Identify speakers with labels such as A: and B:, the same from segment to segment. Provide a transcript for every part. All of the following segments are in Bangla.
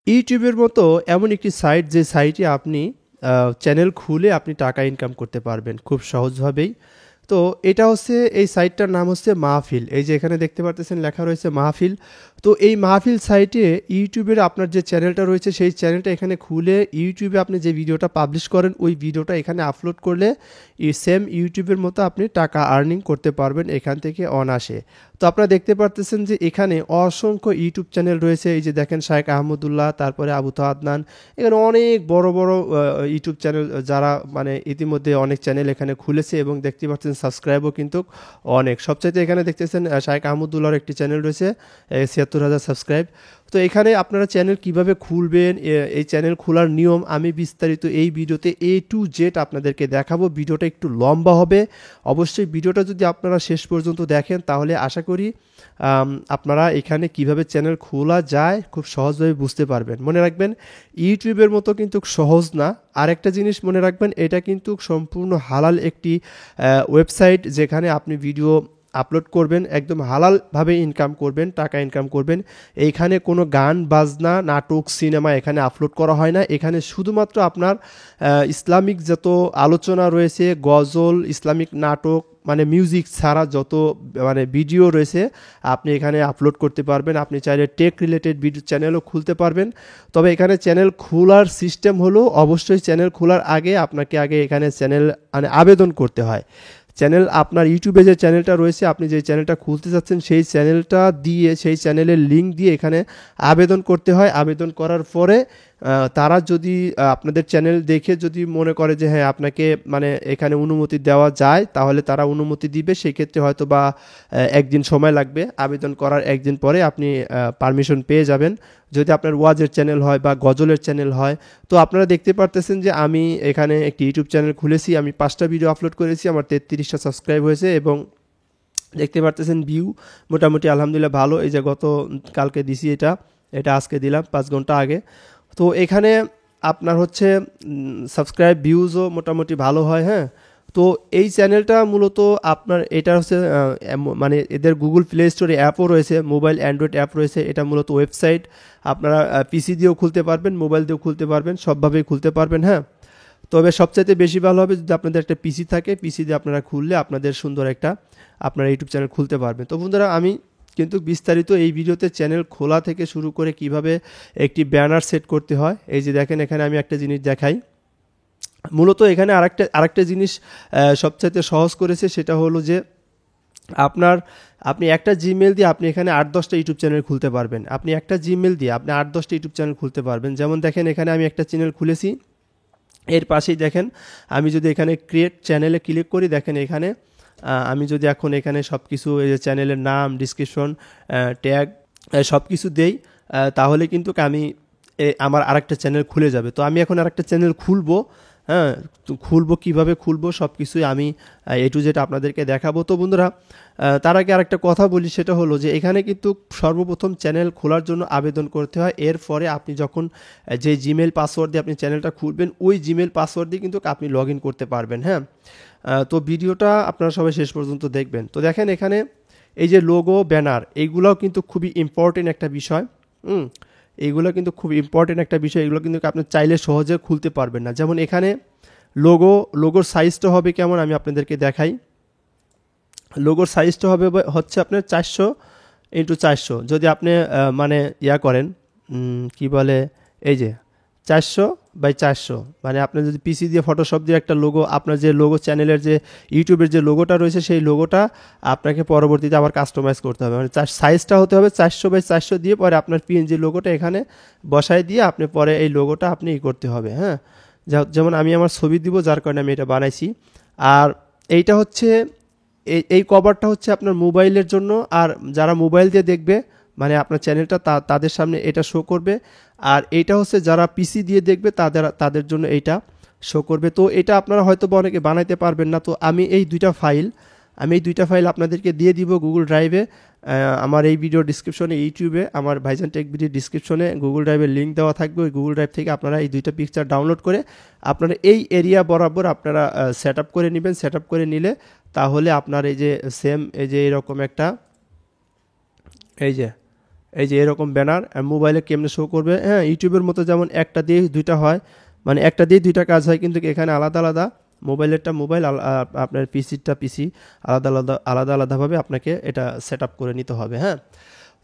A: ইউটিউবের মতো এমন একটি সাইট যে সাইটে আপনি চ্যানেল খুলে আপনি টাকা ইনকাম করতে পারবেন খুব সহজভাবেই। তো এটা হচ্ছে এই সাইটটার নাম হচ্ছে মাহফিল। এই যে এখানে দেখতে পারতেছেন লেখা রয়েছে মাহফিল। তো এই মাহফিল সাইটে ইউটিউবের আপনার যে চ্যানেলটা রয়েছে সেই চ্যানেলটা এখানে খুলে ইউটিউবে আপনি যে ভিডিওটা পাবলিশ করেন ওই ভিডিওটা এখানে আপলোড করলে সেম ইউটিউবের মতো আপনি টাকা আর্নিং করতে পারবেন এখান থেকে অনায়াসে। তো আপনারা দেখতে পারতেছেন যে এখানে অসংখ্য ইউটিউব চ্যানেল রয়েছে। এই যে দেখেন শায়েখ আহমদুল্লাহ, তারপরে আবু তো আদনান, এখানে অনেক বড় বড় ইউটিউব চ্যানেল যারা মানে ইতিমধ্যে অনেক চ্যানেল এখানে খুলেছে এবং দেখতে পাচ্ছেন সাবস্ক্রাইবও কিন্তু অনেক। সবচাইতে এখানে দেখতেছেন শায়েখ আহমদুল্লাহর একটি চ্যানেল রয়েছে ৭৬,০০০ সাবস্ক্রাইব। তো এখানে আপনারা চ্যানেল কিভাবে খুলবেন, এই চ্যানেল খোলার নিয়ম আমি বিস্তারিত এই ভিডিওতে A to Z আপনাদেরকে দেখাবো। ভিডিওটা একটু লম্বা হবে। অবশ্যই ভিডিওটা যদি আপনারা শেষ পর্যন্ত দেখেন তাহলে আশা করি আপনারা এখানে কিভাবে চ্যানেল খোলা যায় খুব সহজভাবে বুঝতে পারবেন। মনে রাখবেন ইউটিউবের মতো কিন্তু সহজ না। আরেকটা জিনিস মনে রাখবেন, এটা কিন্তু সম্পূর্ণ হালাল একটি ওয়েবসাইট যেখানে আপনি ভিডিও আপলোড করবেন, একদম হালালভাবে ইনকাম করবেন, টাকা ইনকাম করবেন। এইখানে কোনো গান বাজনা, নাটক, সিনেমা এখানে আপলোড করা হয় না। এখানে শুধুমাত্র আপনার ইসলামিক যত আলোচনা রয়েছে, গজল, ইসলামিক নাটক, মানে মিউজিক ছাড়া যত মানে ভিডিও রয়েছে আপনি এখানে আপলোড করতে পারবেন। আপনি চাইলে টেক রিলেটেড ভিডিও চ্যানেলও খুলতে পারবেন। তবে এখানে চ্যানেল খোলার সিস্টেম হলো অবশ্যই চ্যানেল খোলার আগে আপনাকে এখানে চ্যানেল মানে আবেদন করতে হয়। চ্যানেল আপনার ইউটিউবে যে চ্যানেলটা রয়েছে, আপনি যে চ্যানেলটা খুলতে চাচ্ছেন সেই চ্যানেলটা দিয়ে, সেই চ্যানেলের লিঙ্ক দিয়ে এখানে আবেদন করতে হয়। আবেদন করার পরে তারা যদি আপনাদের চ্যানেল দেখে যদি মনে করে যে হ্যাঁ আপনাকে মানে এখানে অনুমতি দেওয়া যায় তাহলে তারা অনুমতি দিবে। সেক্ষেত্রে হয়তো বা একদিন সময় লাগবে। আবেদন করার একদিন পরে আপনি পারমিশন পেয়ে যাবেন। যদি আপনার ওয়াজের চ্যানেল হয় বা গজলের চ্যানেল হয়। তো আপনারা দেখতে পারতেছেন যে আমি এখানে একটি ইউটিউব চ্যানেল খুলেছি। আমি ৫টা ভিডিও আপলোড করেছি, আমার ৩৩টা সাবস্ক্রাইব হয়েছে এবং দেখতে পারতেছেন ভিউ মোটামুটি আলহামদুলিল্লাহ ভালো। এই যে গত কালকে দিছি, এটা আজকে দিলাম ৫ ঘন্টা আগে। তো এখানে আপনার হচ্ছে সাবস্ক্রাইব ভিউজও মোটামুটি ভালো হয়। হ্যাঁ, তো এই চ্যানেলটা মূলত আপনার এটা হচ্ছে মানে এদের গুগল প্লে স্টোরে অ্যাপও রয়েছে, মোবাইল অ্যান্ড্রয়েড অ্যাপ রয়েছে। এটা মূলত ওয়েবসাইট, আপনারা পিসি দিয়েও খুলতে পারবেন, মোবাইল দিয়েও খুলতে পারবেন, সবভাবেই খুলতে পারবেন। হ্যাঁ, তবে সবচাইতে বেশি ভালো হবে যদি আপনাদের একটা পিসি থাকে, পিসি দিয়ে আপনারা খুললে আপনাদের সুন্দর একটা আপনারা ইউটিউব চ্যানেল খুলতে পারবেন। তো বন্ধুরা আমি কিন্তু বিস্তারিত এই ভিডিওতে চ্যানেল খোলা থেকে শুরু করে কিভাবে একটি ব্যানার সেট করতে হয়, এই যে দেখেন এখানে আমি একটা জিনিস দেখাই। মূলত এখানে আরেকটা জিনিস সবচাইতে সহজ করেছে, সেটা হলো যে আপনি একটা জিমেল দিয়ে আপনি এখানে ৮-১০টা ইউটিউব চ্যানেল খুলতে পারবেন। আপনি একটা জিমেল দিয়ে আপনি ৮-১০টা ইউটিউব চ্যানেল খুলতে পারবেন। যেমন দেখেন এখানে আমি একটা চ্যানেল খুলেছি, এর পাশেই দেখেন আমি যদি এখানে ক্রিয়েট চ্যানেলে ক্লিক করি, দেখেন এখানে আমি যদি এখন এখানে সব কিছু এই যে চ্যানেলের নাম, ডিসক্রিপশন, ট্যাগ সব কিছু দেই তাহলে কিন্তু আমি আমার আরেকটা চ্যানেল খুলে যাবে। তো আমি এখন আরেকটা চ্যানেল খুলবো। হ্যাঁ, তো খুলবো কীভাবে খুলবো সব কিছুই আমি A to Z আপনাদেরকে দেখাবো। তো বন্ধুরা তার আগে আরেকটা কথা বলি, সেটা হলো যে এখানে কিন্তু সর্বপ্রথম চ্যানেল খোলার জন্য আবেদন করতে হয়। এরপরে আপনি যখন যে জিমেল পাসওয়ার্ড দিয়ে আপনি চ্যানেলটা খুলবেন ওই জিমেল পাসওয়ার্ড দিয়ে কিন্তু আপনি লগ ইন করতে পারবেন। হ্যাঁ, তো ভিডিওটা আপনারা সবাই শেষ পর্যন্ত দেখবেন। তো দেখেন এখানে এই যে লোগো, ব্যানার, এইগুলোও কিন্তু খুবই ইম্পর্টেন্ট একটা বিষয়। এইগুলো কিন্তু খুব ইম্পর্টেন্ট একটা বিষয়। এগুলো কিন্তু আপনি চাইলে সহজে খুলতে পারবেন না। যেমন এখানে লোগোর সাইজটা হবে কেমন আমি আপনাদেরকে দেখাই। লোগোর সাইজটা হবে হচ্ছে আপনার 400x400। যদি আপনি মানে করেন কি বলে এই যে 400x400, মানে আপনি যদি পিসি দিয়ে ফটোশপ দিয়ে একটা লোগো, আপনার যে লোগো চ্যানেলের যে ইউটিউবের যে লোগোটা রয়েছে সেই লোগোটা আপনাকে পরবর্তীতে আবার কাস্টমাইজ করতে হবে। মানে সাইজটা হতে হবে 400x400 দিয়ে পরে আপনার পিএনজি লোগোটা এখানে বসায় দিয়ে আপনি পরে এই লোগোটা আপনি করতে হবে। হ্যাঁ, যেমন আমি আমার ছবি দিব যার কারণে আমি এটা বানাইছি। আর এইটা হচ্ছে এই কভারটা হচ্ছে আপনার মোবাইলের জন্য। আর যারা মোবাইল দিয়ে দেখবে মানে আপনার চ্যানেলটা তাদের সামনে এটা শো করবে। আর এইটা হচ্ছে যারা পিসি দিয়ে দেখবে তাদের জন্য এইটা শো করবে। তো এটা আপনারা হয়তো বা অনেকে বানাইতে পারবেন না। তো আমি এই দুইটা ফাইল আপনাদেরকে দিয়ে দিব গুগল ড্রাইভে। আমার এই ভিডিও ডিসক্রিপশনে, ইউটিউবে আমার ভাইজান টেক ভিডিও ডিসক্রিপশনে গুগল ড্রাইভের লিঙ্ক দেওয়া থাকবে। ওই গুগল ড্রাইভ থেকে আপনারা এই দুইটা পিকচার ডাউনলোড করে আপনারা এই এরিয়া বরাবর আপনারা সেট আপ করে নেবেন। সেট আপ করে নিলে তাহলে আপনার এই যে সেম এই যে এরকম একটা এই যে এই যে এরকম ব্যানার মোবাইলে কেমনে শো করবে, হ্যাঁ ইউটিউবের মতো যেমন একটা দিয়ে দুইটা হয়, মানে একটা দিয়ে দুইটা কাজ হয়, কিন্তু এখানে আলাদা আলাদা, মোবাইলেরটা মোবাইল, আপনার পিসিটা পিসি, আলাদাভাবে আপনাকে এটা সেট আপ করে নিতে হবে। হ্যাঁ,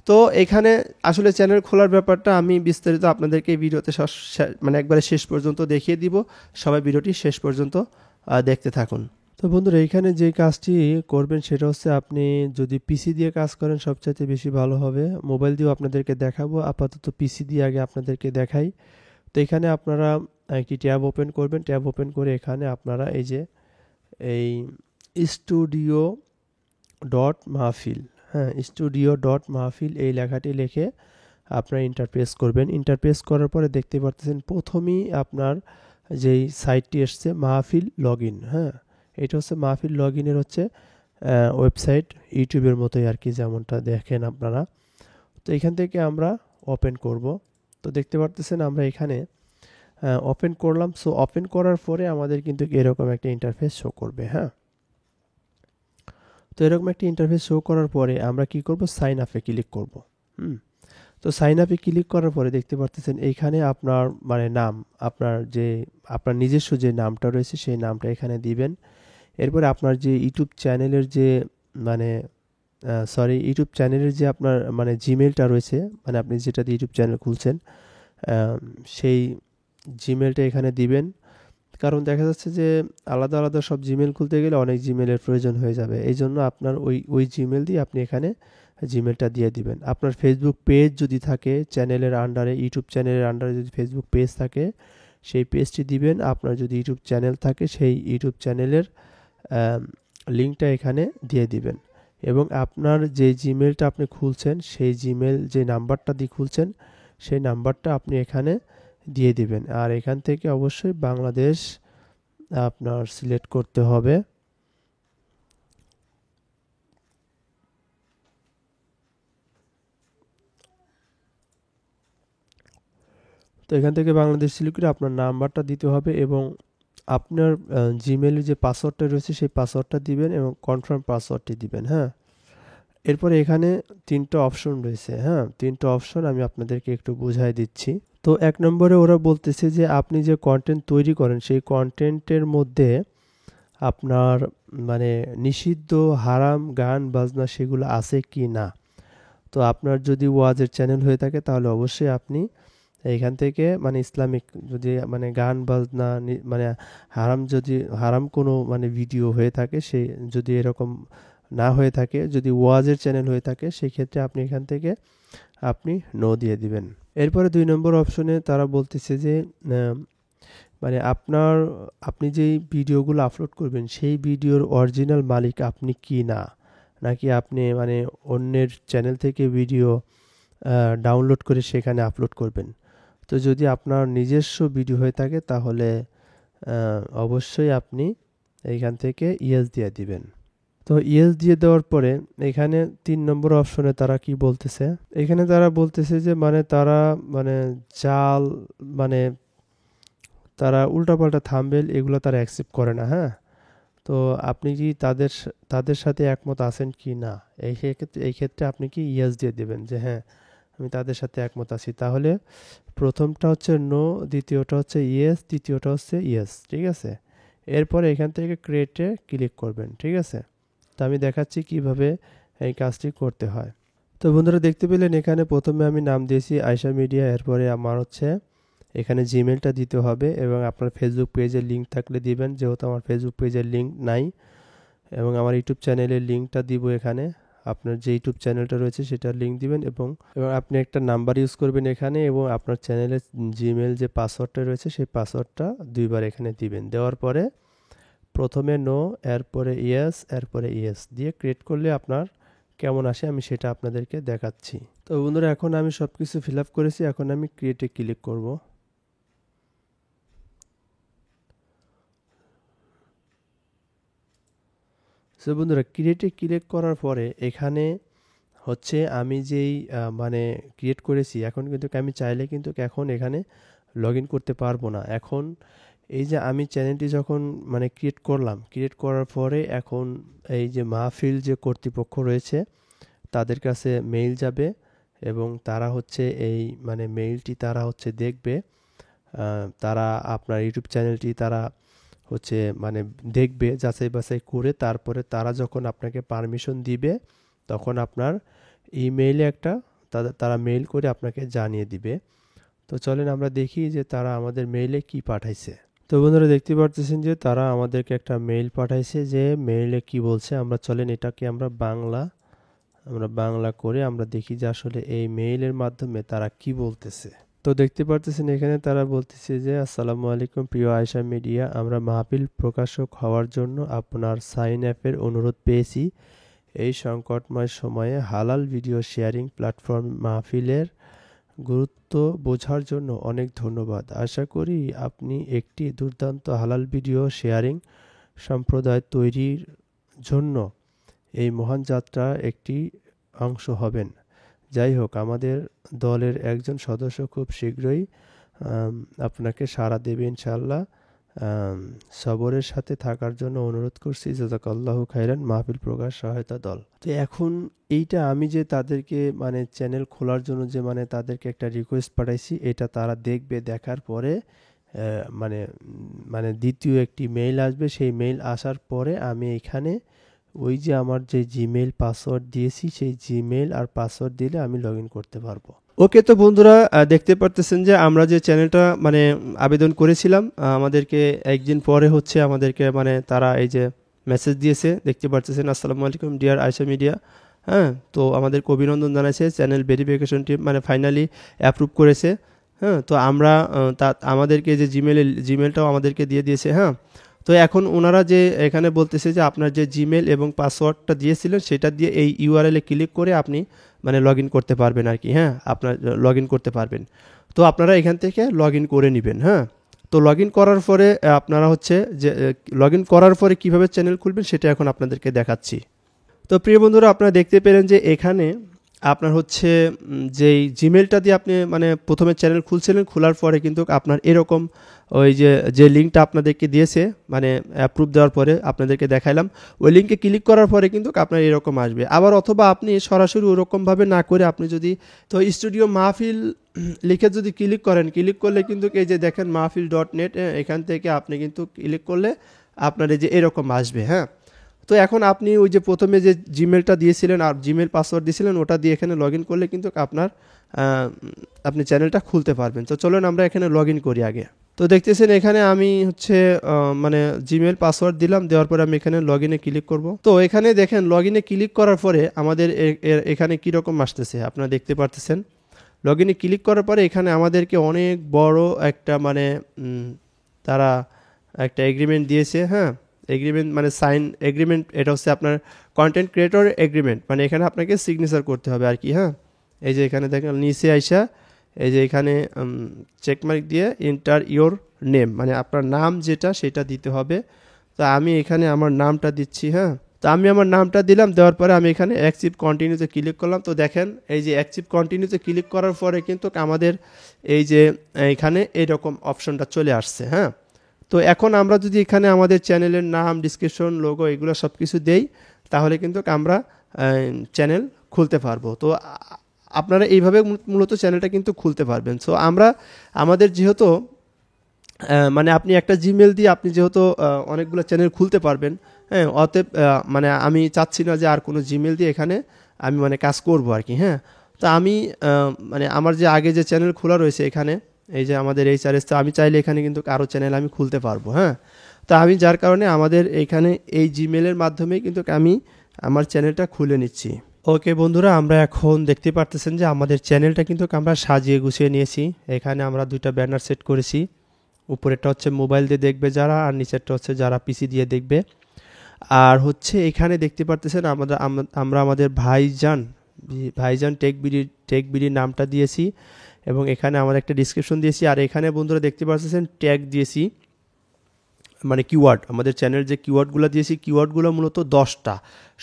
A: তো এখানে আসলে চ্যানেল খোলার ব্যাপারটা আমি বিস্তারিত আপনাদেরকে এই ভিডিওতে মানে একবারে শেষ পর্যন্ত দেখিয়ে দিব। সবাই ভিডিওটি শেষ পর্যন্ত দেখতে থাকুন। তো বন্ধুরা, এখানে যে কাজটি করবেন সেটা হচ্ছে, আপনি যদি পিসি দিয়ে কাজ করেন সবচাইতে বেশি ভালো হবে। মোবাইল দিয়েও আপনাদেরকে দেখাবো, আপাতত পিসি দিয়ে আগে আপনাদেরকে দেখাই। তো এখানে আপনারা একটি ট্যাব ওপেন করবেন। ট্যাব ওপেন করে এখানে আপনারা এই যে এই স্টুডিও ডট মাহফিল, হ্যাঁ স্টুডিও ডট মাহফিল এই লেখাটি লিখে আপনারা ইন্টারপ্রেস করবেন। ইন্টারপ্রেস করার পরে দেখতে পাচ্ছেন প্রথমেই আপনার যেই সাইটটি এসছে মাহফিল লগ ইন। হ্যাঁ, এটা হচ্ছে মাহফিল লগ ইনের হচ্ছে ওয়েবসাইট, ইউটিউবের মতোই আর কি, যেমনটা দেখেন আপনারা। তো এখান থেকে আমরা ওপেন করব। তো দেখতে পারতেছেন আমরা এখানে ওপেন করলাম। সো ওপেন করার পরে আমাদের কিন্তু এরকম একটা ইন্টারফেস শো করবে। হ্যাঁ, তো এরকম একটা ইন্টারফেস শো করার পরে আমরা কি করব, সাইন আপে ক্লিক করব। তো সাইন আপে ক্লিক করার পরে দেখতে পারতেছেন এইখানে আপনার মানে নাম, আপনার নিজস্ব যে নামটা রয়েছে সেই নামটা এখানে দিবেন। এরপরে আপনার যে ইউটিউব চ্যানেলের যে মানে ইউটিউব চ্যানেলের যে আপনার মানে জিমেলটা রয়েছে, মানে আপনি যেটা দিয়ে ইউটিউব চ্যানেল খুলছেন সেই জিমেলটা এখানে দিবেন। কারণ দেখা যাচ্ছে যে আলাদা আলাদা সব জিমেল খুলতে গেলে অনেক জিমেলের প্রয়োজন হয়ে যাবে। এই জন্য আপনার ওই জিমেল দিয়ে আপনি এখানে জিমেলটা দিয়ে দিবেন। আপনার ফেসবুক পেজ যদি থাকে চ্যানেলের আন্ডারে, ইউটিউব চ্যানেলের আন্ডারে যদি ফেসবুক পেজ থাকে সেই পেজটি দিবেন। আপনার যদি ইউটিউব চ্যানেল থাকে সেই ইউটিউব চ্যানেলের লিঙ্কটা এখানে দিয়ে দিবেন। এবং আপনার যে জিমেলটা আপনি খুলছেন সেই জিমেল যে নাম্বারটা দিয়ে খুলছেন সেই নাম্বারটা আপনি এখানে দিয়ে দিবেন। আর এখান থেকে অবশ্যই বাংলাদেশ আপনার সিলেক্ট করতে হবে। তো এখান থেকে বাংলাদেশ সিলেক্ট করে আপনার নাম্বারটা দিতে হবে এবং আপনার জিমেলের যে পাসওয়ার্ডটা রয়েছে সেই পাসওয়ার্ডটা দিবেন এবং কনফার্ম পাসওয়ার্ডটি দিবেন। হ্যাঁ, এরপরে এখানে তিনটা অপশন রয়েছে। হ্যাঁ, তিনটা অপশন আমি আপনাদেরকে একটু বুঝাই দিচ্ছি। তো ১ নম্বরে ওরা বলতেছে যে আপনি যে কন্টেন্ট তৈরি করেন সেই কন্টেন্টের মধ্যে আপনার মানে নিষিদ্ধ হারাম গান বাজনা সেগুলো আছে কি না। তো আপনার যদি ওয়াজের চ্যানেল হয়ে থাকে তাহলে অবশ্যই আপনি এইখান থেকে মানে ইসলামিক যদি মানে গান বাজনা মানে হারাম কোনো মানে ভিডিও হয়ে থাকে, সে যদি এরকম না হয়ে থাকে, যদি ওয়াজের চ্যানেল হয়ে থাকে সেই ক্ষেত্রে আপনি এখান থেকে আপনি নো দিয়ে দিবেন। এরপরে ২ নম্বর অপশনে তারা বলতেছে যে মানে আপনি যেই ভিডিওগুলো আপলোড করবেন সেই ভিডিওর অরিজিনাল মালিক আপনি কি না, নাকি আপনি মানে অন্যের চ্যানেল থেকে ভিডিও ডাউনলোড করে সেখানে আপলোড করবেন। তো যদি আপনার নিজস্ব ভিডিও হয়ে থাকে তাহলে অবশ্যই আপনি এইখান থেকে ইয়েস দিয়ে দিবেন। তো ইয়েস দিয়ে দেওয়ার পরে এখানে ৩ নম্বর অপশনে তারা কি বলতেছে, এখানে তারা বলতেছে যে মানে তারা মানে জাল মানে তারা উল্টাপাল্টা থাম্বনেল এগুলো তারা অ্যাকসেপ্ট করে না। হ্যাঁ, তো আপনি কি তাদের সাথে একমত আছেন কি না, এই ক্ষেত্রে আপনি কি ইয়েস দিয়ে দেবেন যে হ্যাঁ আমি তাদের সাথে একমত আছি। তাহলে প্রথমটা হচ্ছে নো, দ্বিতীয়টা হচ্ছে ইয়েস, তৃতীয়টা হচ্ছে ইয়েস। ঠিক আছে, এরপরে এখান থেকে ক্রিয়েটে ক্লিক করবেন। ঠিক আছে, তো আমি দেখাচ্ছি কিভাবে এই কাজটি করতে হয়। তো বন্ধুরা দেখতে পেলেন এখানে প্রথমে আমি নাম দিয়েছি আয়শা মিডিয়া, এরপরে আমার হচ্ছে এখানে জিমেলটা দিতে হবে এবং আপনার ফেসবুক পেজের লিঙ্ক থাকলে দিবেন, যেহেতু আমার ফেসবুক পেজের লিঙ্ক নাই। এবং আমার ইউটিউব চ্যানেলের লিঙ্কটা দিব এখানে, আপনার যে ইউটিউব চ্যানেলটা রয়েছে সেটার লিঙ্ক দিবেন এবং আপনি একটা নাম্বার ইউজ করবেন এখানে এবং আপনার চ্যানেলের জিমেল যে পাসওয়ার্ডটা রয়েছে সেই পাসওয়ার্ডটা ২ বার এখানে দিবেন। দেওয়ার পরে প্রথমে নো, এরপরে ইয়েস, এরপরে ইয়েস দিয়ে ক্রিয়েট করলে আপনার কেমন আসে আমি সেটা আপনাদেরকে দেখাচ্ছি। তো বন্ধুরা এখন আমি সব কিছু ফিল আপ করেছি, এখন আমি ক্রিয়েটে ক্লিক করব। সো বন্ধুরা ক্রিয়েটে ক্লিক করার পরে এখানে হচ্ছে আমি যেই মানে ক্রিয়েট করেছি, এখন কিন্তু আমি চাইলে কিন্তু এখন এখানে লগ ইন করতে পারবো না। এখন এই যে আমি চ্যানেলটি যখন মানে ক্রিয়েট করলাম, ক্রিয়েট করার পরে এখন এই যে মাহফিল যে কর্তৃপক্ষ রয়েছে তাদের কাছে মেইল যাবে এবং তারা হচ্ছে এই মানে মেইলটি তারা হচ্ছে দেখবে। তারা আপনার ইউটিউব চ্যানেলটি তারা হচ্ছে মানে দেখবে যাচাই বাছাই করে, তারপরে তারা যখন আপনাকে পারমিশন দিবে তখন আপনার ইমেইলে একটা তারা মেইল করে আপনাকে জানিয়ে দিবে। তো চলেন আমরা দেখি যে তারা আমাদের মেইলে কি পাঠাইছে। তো বন্ধুরা দেখতে পারতেছেন যে তারা আমাদেরকে একটা মেইল পাঠাইছে, যে মেইলে কি বলছে আমরা চলেন এটাকে আমরা বাংলা করে আমরা দেখি যে আসলে এই মেইলের মাধ্যমে তারা কি বলতেছে। তো দেখতে পারতেছেন এখানে তারা বলতেছে যে আসসালামু আলাইকুম প্রিয় আয়েশা মিডিয়া, আমরা মাহফিল প্রকাশক হওয়ার জন্য আপনার সাইন অ্যাপের অনুরোধ পেয়েছি। এই সংকটময় সময়ে হালাল ভিডিও শেয়ারিং প্ল্যাটফর্ম মাহফিলের গুরুত্ব বোঝার জন্য অনেক ধন্যবাদ। আশা করি আপনি একটি দুর্দান্ত হালাল ভিডিও শেয়ারিং সম্প্রদায় তৈরির জন্য এই মহান যাত্রার একটি অংশ হবেন। যাই হোক, আমাদের দলের একজন সদস্য খুব শীঘ্রই আপনাকে সাড়া দেবে ইনশাআল্লাহ। সবরের সাথে থাকার জন্য অনুরোধ করছি। জাযাকাল্লাহু খাইরান, মাহফিল প্রকাশ সহায়তা দল। তো এখন এইটা আমি যে তাদেরকে মানে চ্যানেল খোলার জন্য যে মানে তাদেরকে একটা রিকোয়েস্ট পাঠাইছি, এটা তারা দেখবে। দেখার পরে মানে মানে দ্বিতীয় একটি মেইল আসবে। সেই মেইল আসার পরে আমি এখানে ওই যে আমার যে জিমেইল পাসওয়ার্ড দিয়েছি সেই জিমেইল আর পাসওয়ার্ড দিলে আমি লগ ইন করতে পারবো। ওকে, তো বন্ধুরা দেখতে পারতেছেন যে আমরা যে চ্যানেলটা মানে আবেদন করেছিলাম, আমাদেরকে একদিন পরে হচ্ছে আমাদেরকে মানে তারা এই যে মেসেজ দিয়েছে, দেখতে পারতেছেন আসসালামু আলাইকুম ডিয়ার আয়েশা মিডিয়া। হ্যাঁ, তো আমাদেরকে অভিনন্দন জানাইছে, চ্যানেল ভেরিফিকেশন টিম মানে ফাইনালি অ্যাপ্রুভ করেছে। হ্যাঁ, তো আমরা আমাদেরকে যে জিমেলটাও আমাদেরকে দিয়ে দিয়েছে। হ্যাঁ, তো এখন ওনারা যে এখানে বলতেছে যে আপনার যে জিমেল এবং পাসওয়ার্ডটা দিয়েছিলেন সেটা দিয়ে এই ইউআরএলে ক্লিক করে আপনি মানে লগ ইন করতে পারবেন আর কি। হ্যাঁ, আপনার লগ ইন করতে পারবেন। তো আপনারা এখান থেকে লগ ইন করে নেবেন। হ্যাঁ, তো লগ ইন করার পরে আপনারা হচ্ছে যে লগ ইন করার পরে কীভাবে চ্যানেল খুলবেন সেটা এখন আপনাদেরকে দেখাচ্ছি। তো প্রিয় বন্ধুরা, আপনারা দেখতে পেলেন যে এখানে আপনার হচ্ছে যেই জিমেলটা দিয়ে আপনি মানে প্রথমে চ্যানেল খুলছিলেন, খোলার পরে কিন্তু আপনার এরকম ওই যে লিঙ্কটা আপনাদেরকে দিয়েছে মানে অ্যাপ্রুভ দেওয়ার পরে আপনাদেরকে দেখাইলাম, ওই লিঙ্কে ক্লিক করার পরে কিন্তু আপনার এরকম আসবে। আবার অথবা আপনি সরাসরি ওরকমভাবে না করে আপনি যদি তো স্টুডিও মাহফিল লিখে যদি ক্লিক করেন, ক্লিক করলে কিন্তু এই যে দেখেন mahfil.net, এখান থেকে আপনি কিন্তু ক্লিক করলে আপনার এই যে এরকম আসবে। হ্যাঁ, তো এখন আপনি ওই যে প্রথমে যে জিমেলটা দিয়েছিলেন আর জিমেল পাসওয়ার্ড দিয়েছিলেন ওটা দিয়ে এখানে লগ ইন করলে কিন্তু আপনি চ্যানেলটা খুলতে পারবেন। তো চলুন আমরা এখানে লগ ইন করি আগে। তো দেখতেছেন এখানে আমি হচ্ছে মানে জিমেল পাসওয়ার্ড দিলাম, দেওয়ার পরে আমি এখানে লগ ইনে ক্লিক করব। তো এখানে দেখেন লগ ইনে ক্লিক করার পরে আমাদের এখানে কীরকম আসতেছে আপনারা দেখতে পারতেছেন। লগ ইনে ক্লিক করার পরে এখানে আমাদেরকে অনেক বড় একটা মানে তারা একটা এগ্রিমেন্ট দিয়েছে। হ্যাঁ, এগ্রিমেন্ট মানে সাইন এগ্রিমেন্ট, এটা হচ্ছে আপনার কন্টেন্ট ক্রিয়েটর এগ্রিমেন্ট, মানে এখানে আপনাকে সিগনেচার করতে হবে আর কি। হ্যাঁ, এই যে এখানে দেখেন নিচে আইসা এই যে এখানে চেকমার্ক দিয়ে এন্টার ইওর নেম, মানে আপনার নাম যেটা সেটা দিতে হবে। তো আমি এখানে আমার নামটা দিচ্ছি। হ্যাঁ, তো আমি আমার নামটা দিলাম, দেওয়ার পরে আমি এখানে অ্যাকসেপ্ট কন্টিনিউতে ক্লিক করলাম। তো দেখেন এই যে অ্যাকসেপ্ট কন্টিনিউতে ক্লিক করার পরে কিন্তু আমাদের এই যে এখানে এরকম অপশনটা চলে আসছে। হ্যাঁ, তো এখন আমরা যদি এখানে আমাদের চ্যানেলের নাম, ডিসক্রিপশন, লোগো এগুলো সব কিছু দেই তাহলে কিন্তু আমরা চ্যানেল খুলতে পারবো। তো আপনারা এইভাবে মূলত চ্যানেলটা কিন্তু খুলতে পারবেন। সো আমাদের যেহেতু মানে আপনি একটা জিমেল দিয়ে আপনি যেহেতু অনেকগুলো চ্যানেল খুলতে পারবেন। হ্যাঁ, অতএব মানে আমি চাচ্ছি না যে আর কোনো জিমেল দিয়ে এখানে আমি মানে কাজ করব আর কি। হ্যাঁ, তো আমি মানে আমার যে আগে যে চ্যানেল খোলা রয়েছে এখানে এই যে আমাদের HRS, তো আমি চাইলে এখানে কিন্তু আরও চ্যানেল আমি খুলতে পারবো। হ্যাঁ, তো আমি যার কারণে আমাদের এখানে এই জিমেলের মাধ্যমে কিন্তু আমি আমার চ্যানেলটা খুলে নিচ্ছি। ওকে বন্ধুরা, আমরা এখন দেখতে পারতেছেন যে আমাদের চ্যানেলটা কিন্তু আমরা সাজিয়ে গুছিয়ে নিয়েছি। এখানে আমরা দুইটা ব্যানার সেট করেছি, উপরেরটা হচ্ছে মোবাইল দিয়ে দেখবে যারা, আর নিচেরটা হচ্ছে যারা পিসি দিয়ে দেখবে। আর হচ্ছে এখানে দেখতে পারতেছেন আমরা আমাদের ভাইজান টেকবিডি নামটা দিয়েছি এবং এখানে আমরা একটা ডিসক্রিপশন দিয়েছি। আর এখানে বন্ধুরা দেখতে পাচ্ছেন ট্যাগ দিয়েছি, মানে কিওয়ার্ড, আমাদের চ্যানেল যে কিওয়ার্ডগুলো দিয়েছি কিওয়ার্ডগুলো মূলত 10টা,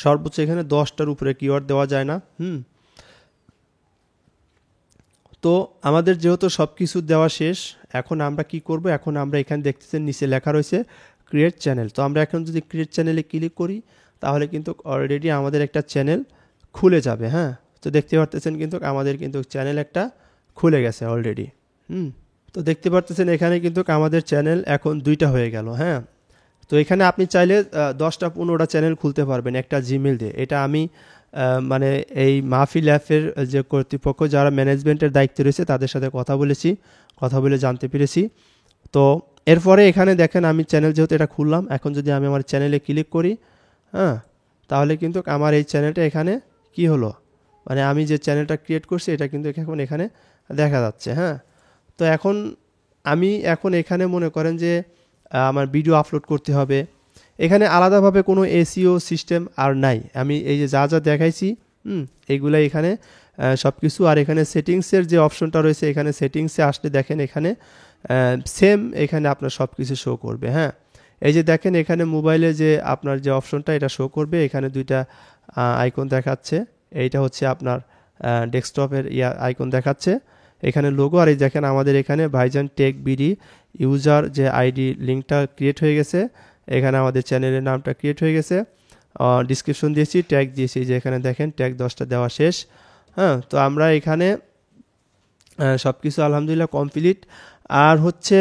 A: সর্বোচ্চ এখানে 10টার উপরে কিওয়ার্ড দেওয়া যায় না। তো আমাদের যেহেতু সব কিছু দেওয়া শেষ, এখন আমরা কি করব, এখন আমরা এখানে দেখতেছেন নিচে লেখা রয়েছে ক্রিয়েট চ্যানেল। তো আমরা এখন যদি ক্রিয়েট চ্যানেলে ক্লিক করি তাহলে কিন্তু অলরেডি আমাদের একটা চ্যানেল খুলে যাবে। হ্যাঁ, তো তো দেখতে পারতেছেন কিন্তু আমাদের কিন্তু চ্যানেল একটা খুলে গেছে অলরেডি। তো দেখতে পারতেছেন এখানে কিন্তু আমাদের চ্যানেল এখন 2টা হয়ে গেল। হ্যাঁ, তো এখানে আপনি চাইলে 10টা 15টা চ্যানেল খুলতে পারবেন একটা জিমেল দিয়ে। এটা আমি মানে এই মাহফিল অ্যাপের যে কর্তৃপক্ষ যারা ম্যানেজমেন্টের দায়িত্বে রয়েছে তাদের সাথে কথা বলেছি, কথা বলে জানতে পেরেছি। তো এরপরে এখানে দেখেন আমি চ্যানেল যেহেতু এটা খুললাম, এখন যদি আমি আমার চ্যানেলে ক্লিক করি, হ্যাঁ, তাহলে কিন্তু আমার এই চ্যানেলটা এখানে কি হলো, মানে আমি যে চ্যানেলটা ক্রিয়েট করছি এটা কিন্তু এখন এখানে দেখা যাচ্ছে। হ্যাঁ, তো আমি এখন এখানে মনে করেন যে আমার ভিডিও আপলোড করতে হবে। এখানে আলাদাভাবে কোনো এসইও সিস্টেম আর নাই। আমি এই যে যা দেখাইছি এইগুলাই এখানে সব কিছু। আর এখানে সেটিংসের যে অপশনটা রয়েছে, এখানে সেটিংসে আসলে দেখেন এখানে সেম এখানে আপনার সব কিছু শো করবে। হ্যাঁ, এই যে দেখেন এখানে মোবাইলে যে আপনার যে অপশনটা এটা শো করবে, এখানে 2টা আইকন দেখাচ্ছে। এইটা হচ্ছে আপনার ডেস্কটপের আইকন দেখাচ্ছে, এখানে লোগো। আর এই দেখেন আমাদের এখানে ভাইজান টেক বিডি ইউজার যে আইডি লিঙ্কটা ক্রিয়েট হয়ে গেছে, এখানে আমাদের চ্যানেলের নামটা ক্রিয়েট হয়ে গেছে, ডিসক্রিপশন দিয়েছি, ট্যাগ দিয়েছি, যে এখানে দেখেন ট্যাগ 10টা দেওয়া শেষ। হ্যাঁ, তো আমরা এখানে সব কিছু আলহামদুলিল্লাহ কমপ্লিট। আর হচ্ছে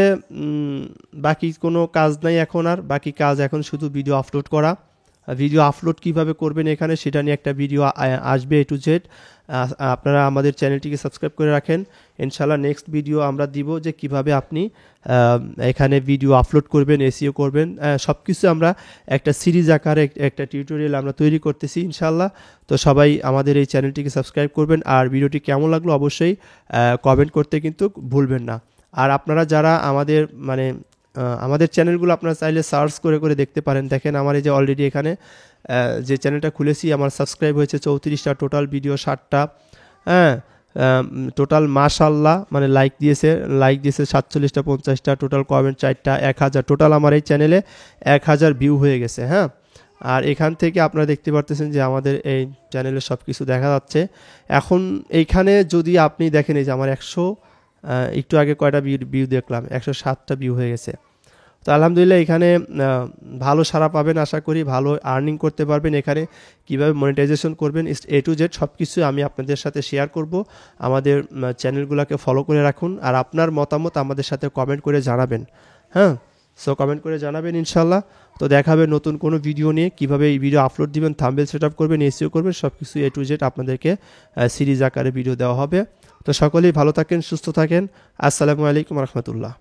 A: বাকি কোনো কাজ নাই এখন, আর বাকি কাজ এখন শুধু ভিডিও আপলোড করা। ভিডিও আপলোড কিভাবে করবেন এখানে সেটা নিয়ে একটা ভিডিও আসবে A to Z। আপনারা আমাদের চ্যানেলটিকে সাবস্ক্রাইব করে রাখেন, ইনশাল্লাহ নেক্সট ভিডিও আমরা দিব যে কিভাবে আপনি এখানে ভিডিও আপলোড করবেন, এসইও করবেন, সব কিছু আমরা একটা সিরিজ আকারে একটা টিউটোরিয়াল আমরা তৈরি করতেছি ইনশাল্লাহ। তো সবাই আমাদের এই চ্যানেলটিকে সাবস্ক্রাইব করবেন, আর ভিডিওটি কেমন লাগলো অবশ্যই কমেন্ট করতে কিন্তু ভুলবেন না। আর আপনারা যারা আমাদের চ্যানেলগুলো আপনারা চাইলে সার্চ করে করে দেখতে পারেন। দেখেন আমার এই যে অলরেডি এখানে যে চ্যানেলটা খুলেছি আমার সাবস্ক্রাইব হয়েছে 34টা, টোটাল ভিডিও 60টা। হ্যাঁ, টোটাল মাশাআল্লাহ মানে লাইক দিয়েছে 47টা, 50টা, টোটাল কমেন্ট 4টা, 1000, টোটাল আমার এই চ্যানেলে 1000 ভিউ হয়ে গেছে। হ্যাঁ, আর এখান থেকে আপনারা দেখতে পারতেছেন যে আমাদের এই চ্যানেলে সব কিছু দেখা যাচ্ছে। এখন এইখানে যদি আপনি দেখেন এই যে আমার একটু আগে কয়টা ভিউ দেখলাম, 107টা ভিউ হয়ে গেছে। তো আলহামদুলিল্লাহ এখানে ভালো সাড়া পাবেন আশা করি, ভালো আর্নিং করতে পারবেন। এখানে কিভাবে মনিটাইজেশন করবেন A to Z সব কিছু আমি আপনাদের সাথে শেয়ার করব। আমাদের চ্যানেলগুলোকে ফলো করে রাখুন, আর আপনার মতামত আমাদের সাথে কমেন্ট করে জানাবেন। হ্যাঁ, সো কমেন্ট করে জানাবেন ইনশাল্লাহ। তো দেখাবে নতুন কোনো ভিডিও নিয়ে, কিভাবে এই ভিডিও আপলোড দিবেন, থাম্বনেল সেটআপ করবেন, এসইও করবেন, সব কিছু A to Z আপনাদেরকে সিরিজ আকারে ভিডিও দেওয়া হবে। তো সকলেই ভালো থাকেন, সুস্থ থাকেন। আসসালামু আলাইকুম রহমতুল্লাহ।